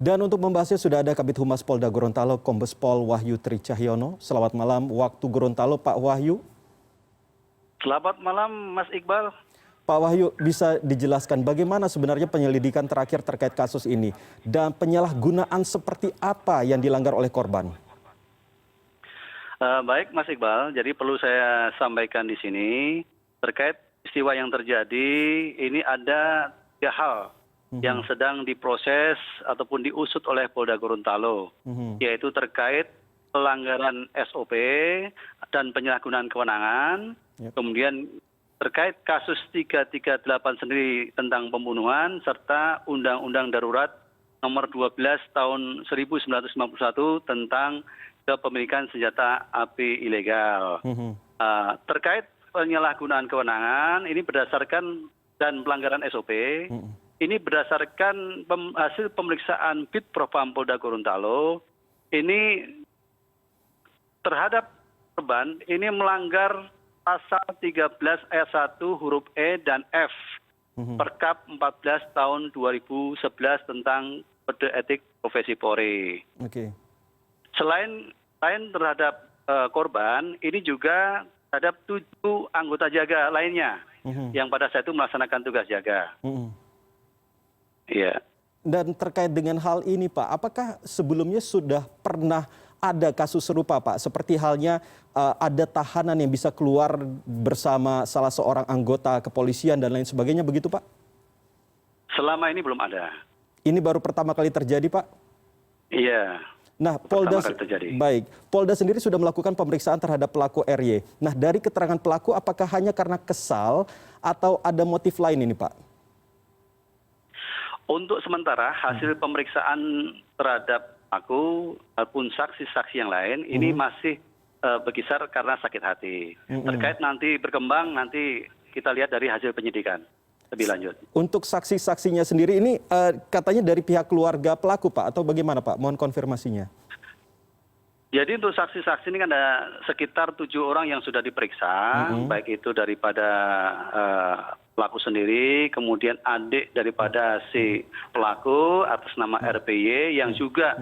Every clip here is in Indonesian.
Dan untuk membahasnya sudah ada Kabid Humas Polda Gorontalo, Kombes Pol Wahyu Tri Cahyono. Selamat malam waktu Gorontalo, Pak Wahyu. Selamat malam, Mas Iqbal. Pak Wahyu, bisa dijelaskan bagaimana sebenarnya penyelidikan terakhir terkait kasus ini dan penyalahgunaan seperti apa yang dilanggar oleh korban? Baik, Mas Iqbal. Jadi perlu saya sampaikan di sini terkait peristiwa yang terjadi. Ini ada 3 hal yang sedang diproses ataupun diusut oleh Polda Gorontalo, yaitu terkait pelanggaran SOP dan penyalahgunaan kewenangan, kemudian terkait kasus 338 sendiri tentang pembunuhan, serta Undang-Undang Darurat nomor 12 tahun 1991 tentang kepemilikan senjata api ilegal. Terkait penyalahgunaan kewenangan, ini berdasarkan dan pelanggaran SOP, ini berdasarkan hasil pemeriksaan Bid Propam Polda Gorontalo, ini terhadap korban ini melanggar pasal 13 ayat 1 huruf E dan F Perkap 14 tahun 2011 tentang Kode Etik Profesi Polri. Selain terhadap korban, ini juga terhadap 7 anggota jaga lainnya yang pada saat itu melaksanakan tugas jaga. Iya. Dan terkait dengan hal ini, Pak, apakah sebelumnya sudah pernah ada kasus serupa, Pak? Seperti halnya ada tahanan yang bisa keluar bersama salah seorang anggota kepolisian dan lain sebagainya, begitu, Pak? Selama ini belum ada. Ini baru pertama kali terjadi, Pak? Iya. Nah, Polda sendiri sudah melakukan pemeriksaan terhadap pelaku RY. Nah, dari keterangan pelaku, apakah hanya karena kesal atau ada motif lain ini, Pak? Untuk sementara hasil pemeriksaan terhadap pelaku maupun saksi-saksi yang lain ini masih berkisar karena sakit hati. Terkait nanti berkembang, nanti kita lihat dari hasil penyidikan lebih lanjut. Untuk saksi-saksinya sendiri ini katanya dari pihak keluarga pelaku, Pak, atau bagaimana, Pak? Mohon konfirmasinya. Jadi untuk saksi-saksi ini kan ada sekitar 7 orang yang sudah diperiksa, baik itu daripada pelaku sendiri, kemudian adik daripada si pelaku atas nama RPY yang juga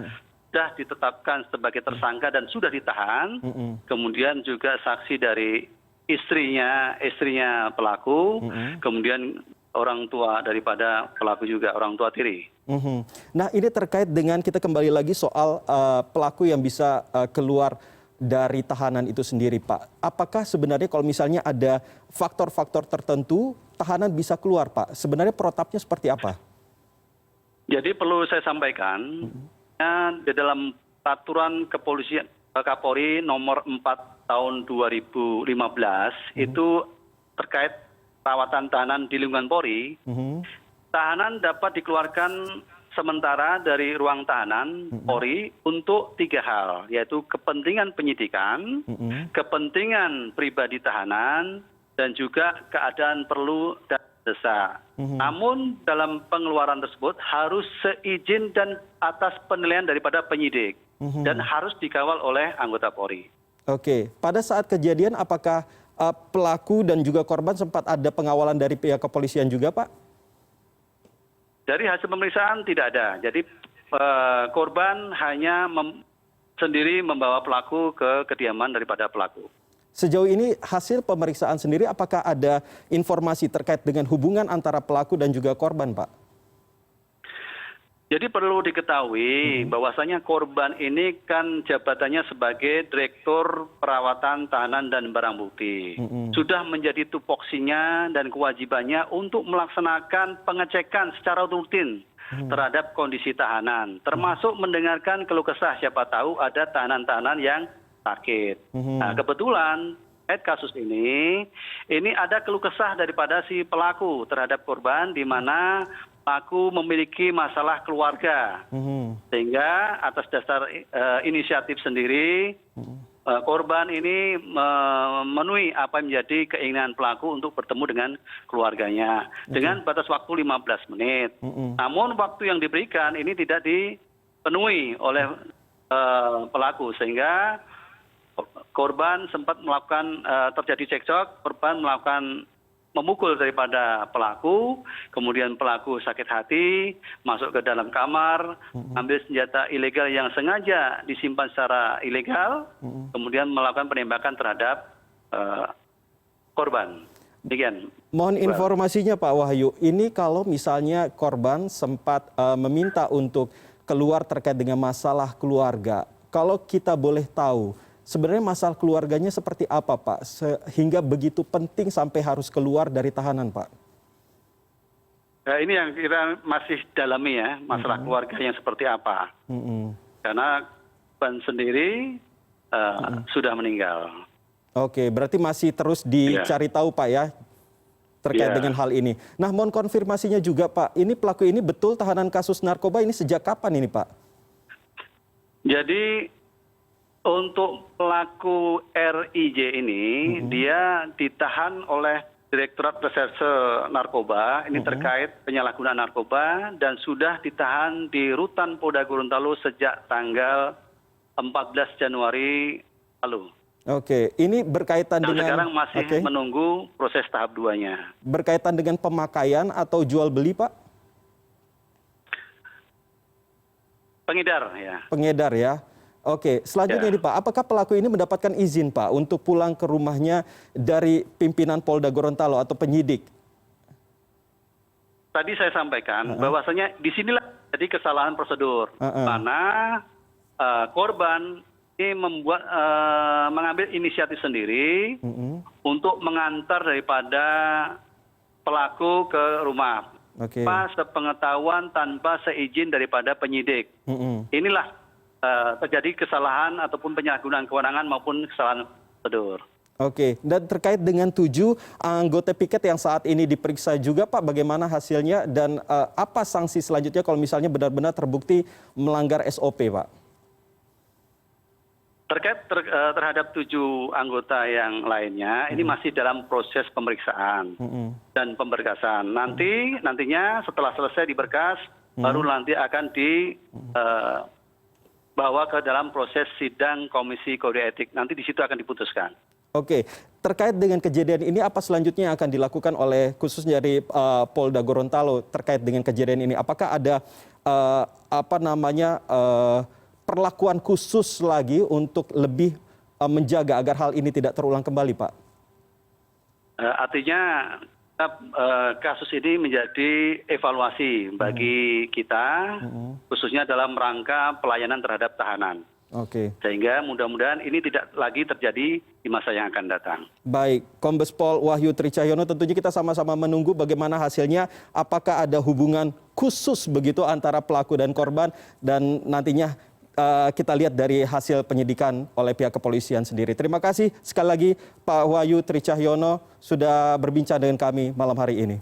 sudah ditetapkan sebagai tersangka dan sudah ditahan, kemudian juga saksi dari istrinya pelaku, kemudian orang tua daripada pelaku juga, orang tua tiri. Nah, ini terkait dengan kita kembali lagi soal pelaku yang bisa keluar dari tahanan itu sendiri, Pak. Apakah sebenarnya kalau misalnya ada faktor-faktor tertentu, tahanan bisa keluar, Pak? Sebenarnya protapnya seperti apa? Jadi perlu saya sampaikan, di dalam peraturan kepolisian Kapolri nomor 4 tahun 2015 itu terkait perawatan tahanan di lingkungan Polri, tahanan dapat dikeluarkan sementara dari ruang tahanan Polri untuk 3 hal, yaitu kepentingan penyidikan, kepentingan pribadi tahanan, dan juga keadaan perlu dan mendesak. Namun dalam pengeluaran tersebut harus seizin dan atas penilaian daripada penyidik dan harus dikawal oleh anggota Polri. Oke, pada saat kejadian apakah pelaku dan juga korban sempat ada pengawalan dari pihak kepolisian juga, Pak? Dari hasil pemeriksaan tidak ada. Jadi korban hanya sendiri membawa pelaku ke kediaman daripada pelaku. Sejauh ini hasil pemeriksaan sendiri apakah ada informasi terkait dengan hubungan antara pelaku dan juga korban, Pak? Jadi perlu diketahui bahwasanya korban ini kan jabatannya sebagai Direktur Perawatan Tahanan dan Barang Bukti. Sudah menjadi tupoksinya dan kewajibannya untuk melaksanakan pengecekan secara rutin terhadap kondisi tahanan. Termasuk mendengarkan keluh kesah, siapa tahu ada tahanan-tahanan yang sakit. Nah, kebetulan kasus ini ada keluh kesah daripada si pelaku terhadap korban di mana pelaku memiliki masalah keluarga, sehingga atas dasar inisiatif sendiri korban ini memenuhi apa yang menjadi keinginan pelaku untuk bertemu dengan keluarganya dengan batas waktu 15 menit. Namun waktu yang diberikan ini tidak dipenuhi oleh pelaku, sehingga korban sempat melakukan terjadi cekcok, korban melakukan memukul daripada pelaku, kemudian pelaku sakit hati, masuk ke dalam kamar, ambil senjata ilegal yang sengaja disimpan secara ilegal, kemudian melakukan penembakan terhadap korban. Demikian. Mohon informasinya Pak Wahyu, ini kalau misalnya korban sempat meminta untuk keluar terkait dengan masalah keluarga, kalau kita boleh tahu, sebenarnya masalah keluarganya seperti apa Pak, sehingga begitu penting sampai harus keluar dari tahanan Pak? Ini yang kita masih dalami ya, masalah keluarganya seperti apa. Karena korban sendiri sudah meninggal. Oke, berarti masih terus dicari tahu Pak ya, terkait dengan hal ini. Nah, mohon konfirmasinya juga Pak, ini pelaku ini betul tahanan kasus narkoba ini sejak kapan ini Pak? Jadi untuk pelaku RIJ ini, dia ditahan oleh Direktorat Reserse Narkoba, ini terkait penyalahgunaan narkoba, dan sudah ditahan di Rutan Polda Gorontalo sejak tanggal 14 Januari lalu. Oke, ini berkaitan dengan... sekarang masih menunggu proses tahap 2-nya. Berkaitan dengan pemakaian atau jual beli Pak? Pengedar ya. Pengedar ya. Oke, selanjutnya nih Pak, apakah pelaku ini mendapatkan izin Pak untuk pulang ke rumahnya dari pimpinan Polda Gorontalo atau penyidik? Tadi saya sampaikan bahwasanya disinilah jadi kesalahan prosedur, mana korban ini mengambil inisiatif sendiri untuk mengantar daripada pelaku ke rumah, tanpa sepengetahuan, tanpa seizin daripada penyidik. Inilah terjadi kesalahan ataupun penyalahgunaan kewenangan maupun kesalahan prosedur. Oke, dan terkait dengan 7 anggota piket yang saat ini diperiksa juga Pak, bagaimana hasilnya dan apa sanksi selanjutnya kalau misalnya benar-benar terbukti melanggar SOP Pak? Terkait terhadap 7 anggota yang lainnya, ini masih dalam proses pemeriksaan dan pemberkasan. Nantinya setelah selesai diberkas, baru nanti akan dibawa ke dalam proses sidang Komisi Kode Etik. Nanti di situ akan diputuskan. Oke, terkait dengan kejadian ini apa selanjutnya yang akan dilakukan oleh khususnya dari Polda Gorontalo terkait dengan kejadian ini? Apakah ada perlakuan khusus lagi untuk lebih menjaga agar hal ini tidak terulang kembali, Pak? Artinya kasus ini menjadi evaluasi bagi kita, khususnya dalam rangka pelayanan terhadap tahanan. Oke. Sehingga mudah-mudahan ini tidak lagi terjadi di masa yang akan datang. Baik, Kombes Pol Wahyu Tricahyono, tentunya kita sama-sama menunggu bagaimana hasilnya, apakah ada hubungan khusus begitu antara pelaku dan korban, dan nantinya kita lihat dari hasil penyidikan oleh pihak kepolisian sendiri. Terima kasih sekali lagi Pak Wahyu Tricahyono sudah berbincang dengan kami malam hari ini.